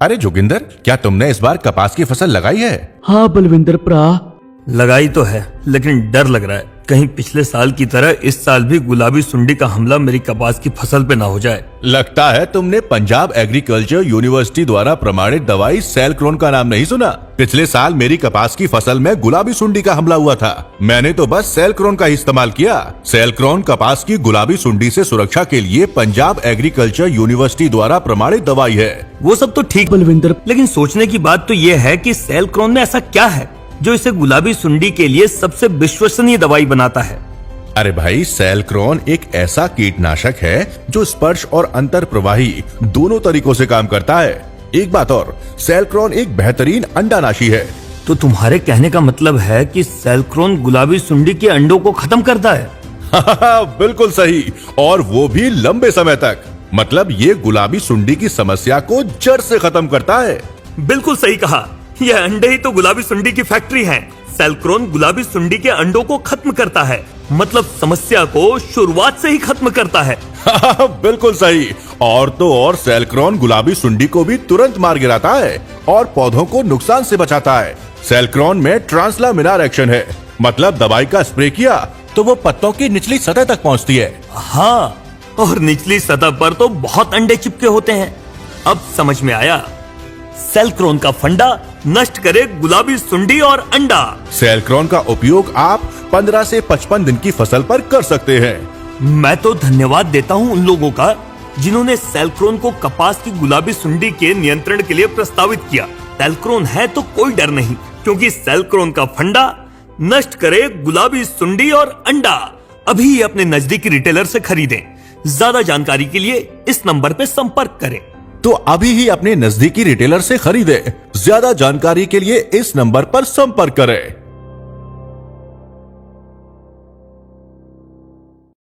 अरे जोगिंदर, क्या तुमने इस बार कपास की फसल लगाई है? हाँ बलविंदर भरा, लगाई तो है, लेकिन डर लग रहा है कहीं पिछले साल की तरह इस साल भी गुलाबी सुंडी का हमला मेरी कपास की फसल पे ना हो जाए। लगता है तुमने पंजाब एग्रीकल्चर यूनिवर्सिटी द्वारा प्रमाणित दवाई सेलक्रोन का नाम नहीं सुना। पिछले साल मेरी कपास की फसल में गुलाबी सुंडी का हमला हुआ था। मैंने तो बस सेलक्रोन का ही इस्तेमाल किया। सेलक्रोन कपास की गुलाबी सुंडी से सुरक्षा के लिए पंजाब एग्रीकल्चर यूनिवर्सिटी द्वारा प्रमाणित दवाई है। वो सब तो ठीक बलविंदर, लेकिन सोचने की बात तो ये है कि सेलक्रोन में ऐसा क्या है जो इसे गुलाबी सुंडी के लिए सबसे विश्वसनीय दवाई बनाता है। अरे भाई, सेलक्रोन एक ऐसा कीटनाशक है जो स्पर्श और अंतर प्रवाही दोनों तरीकों से काम करता है। एक बात और, सेलक्रोन एक बेहतरीन अंडानाशी है। तो तुम्हारे कहने का मतलब है कि सेलक्रोन गुलाबी सुंडी के अंडों को खत्म करता है? बिल्कुल सही, और वो भी लंबे समय तक। मतलब ये गुलाबी सुंडी की समस्या को जड़ से खत्म करता है। बिल्कुल सही कहा, यह अंडे ही तो गुलाबी सुंडी की फैक्ट्री है। सेलक्रोन गुलाबी सुंडी के अंडों को खत्म करता है, मतलब समस्या को शुरुआत से ही खत्म करता है। बिल्कुल सही। और तो और, सेलक्रोन गुलाबी सुंडी को भी तुरंत मार गिराता है और पौधों को नुकसान से बचाता है। सेलक्रोन में ट्रांसलामिनार एक्शन है, मतलब दवाई का स्प्रे किया तो वो पत्तों की निचली सतह तक पहुंचती है। हाँ, और निचली सतह पर तो बहुत अंडे चिपके होते हैं। अब समझ में आया, सेलक्रोन का फंडा नष्ट करे गुलाबी सुंडी और अंडा। सेलक्रोन का उपयोग आप 15 से 55 दिन की फसल पर कर सकते हैं। मैं तो धन्यवाद देता हूँ उन लोगों का जिन्होंने सेलक्रोन को कपास की गुलाबी सुंडी के नियंत्रण के लिए प्रस्तावित किया। सेलक्रोन है तो कोई डर नहीं, क्योंकि सेलक्रोन का फंडा नष्ट करे गुलाबी सुंडी और अंडा। अभी अपने नजदीकी रिटेलर से खरीदें। ज्यादा जानकारी के लिए इस नंबर पे संपर्क करें। तो अभी ही अपने नजदीकी रिटेलर से खरीदें। ज्यादा जानकारी के लिए इस नंबर पर संपर्क करें।